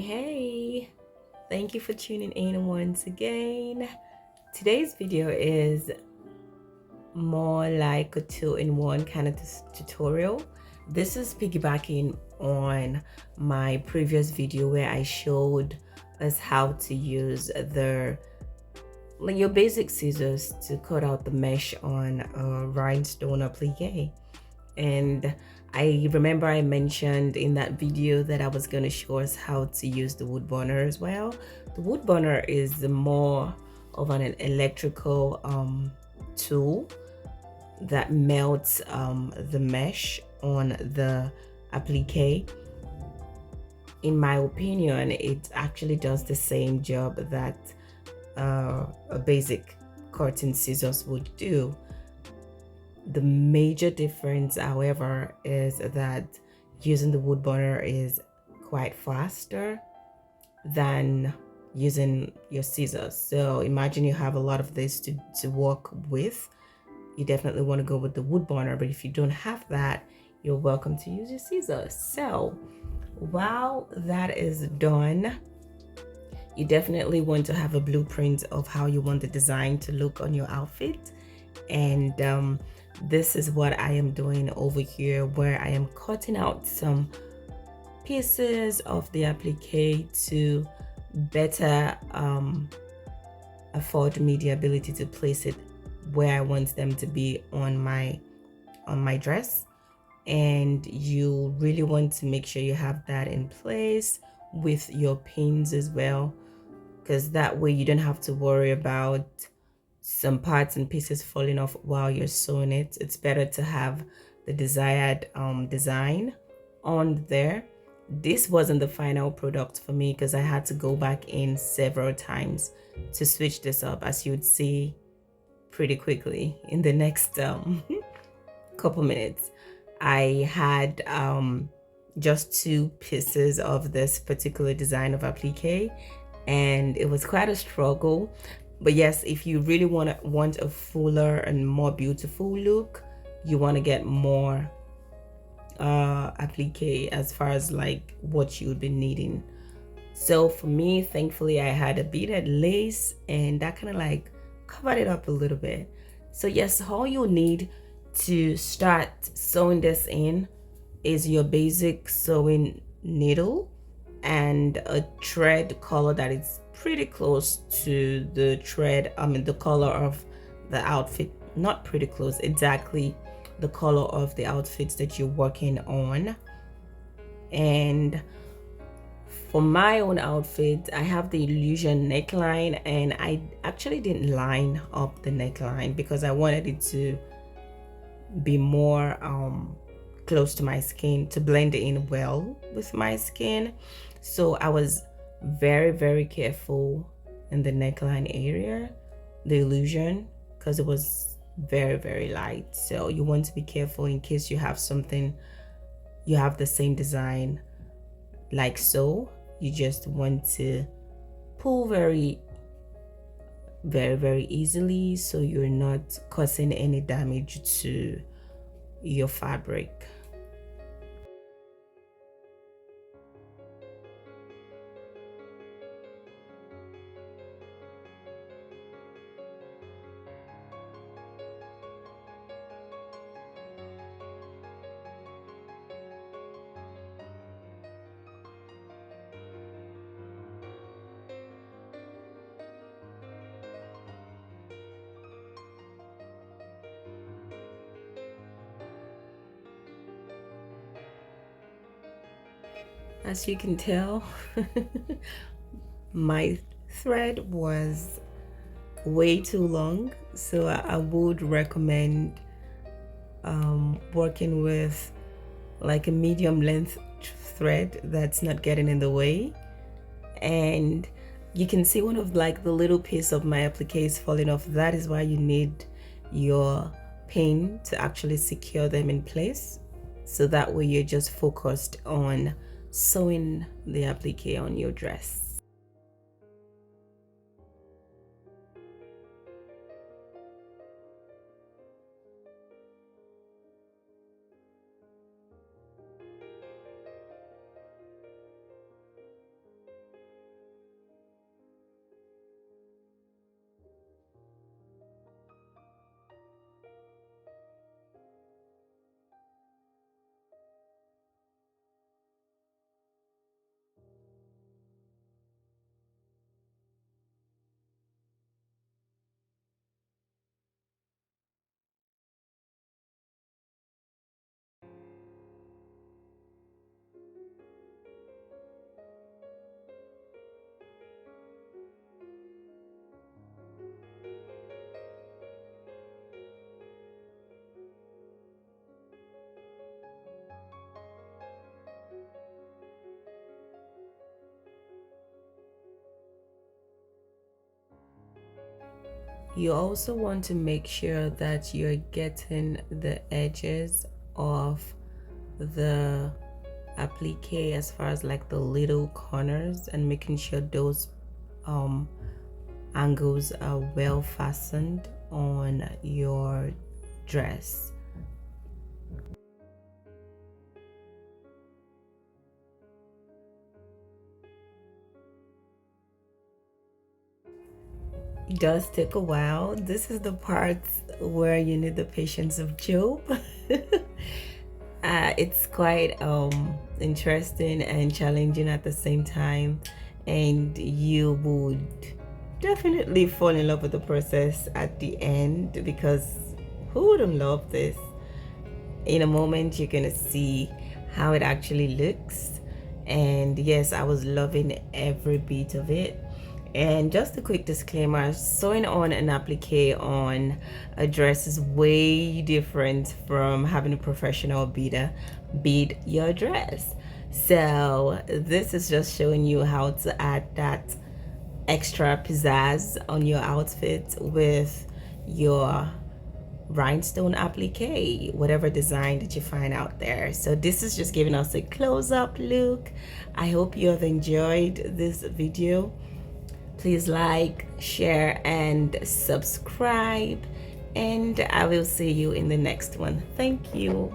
Hey, thank you for tuning in once again. Today's video is more like a two-in-one kind of tutorial. This is piggybacking on my previous video where I showed us how to use your basic scissors to cut out the mesh on a rhinestone applique. And I remember I mentioned in that video that I was going to show us how to use the wood burner as well. The wood burner is more of an electrical tool that melts the mesh on the applique. In my opinion, it actually does the same job that a basic cutting scissors would do. The major difference, however, is that using the wood burner is quite faster than using your scissors. So imagine you have a lot of this to work with. You definitely want to go with the wood burner, but if you don't have that, you're welcome to use your scissors. So while that is done, you definitely want to have a blueprint of how you want the design to look on your outfit. And this is what I am doing over here, where I am cutting out some pieces of the applique to better afford me the ability to place it where I want them to be on my dress. And you really want to make sure you have that in place with your pins as well, because that way you don't have to worry about some parts and pieces falling off while you're sewing it. It's better to have the desired design on there. This wasn't the final product for me because I had to go back in several times to switch this up, as you would see pretty quickly in the next couple minutes. I had just two pieces of this particular design of applique, and it was quite a struggle. But yes, if you really want a fuller and more beautiful look, you want to get more applique as far as like what you would be needing. So for me, thankfully, I had a beaded lace, and that kind of like covered it up a little bit. So yes, all you need to start sewing this in is your basic sewing needle and a thread color that is pretty close to the thread, the color of the outfit. Not pretty close, exactly the color of the outfits that you're working on. And for my own outfit, I have the illusion neckline, and I actually didn't line up the neckline because I wanted it to be more close to my skin, to blend in well with my skin. So I was very careful in the neckline area, the illusion, because it was very light. So you want to be careful in case you have something, you have the same design like so. You just want to pull very easily so you're not causing any damage to your fabric. As you can tell, my thread was way too long, so I would recommend working with like a medium length thread that's not getting in the way. And you can see one of like the little piece of my applique is falling off. That is why you need your pin to actually secure them in place, so that way you're just focused on sewing the applique on your dress. You also want to make sure that you're getting the edges of the applique as far as like the little corners, and making sure those angles are well fastened on your dress. It does take a while. This is the part where you need the patience of Job. It's quite interesting and challenging at the same time, and you would definitely fall in love with the process at the end, because who wouldn't love this? In a moment you're gonna see how it actually looks, and yes, I was loving every bit of it. And just a quick disclaimer, sewing on an applique on a dress is way different from having a professional beader bead your dress. So this is just showing you how to add that extra pizzazz on your outfit with your rhinestone applique, whatever design that you find out there. So this is just giving us a close-up look. I hope you have enjoyed this video. Please like, share, and subscribe, and I will see you in the next one. Thank you.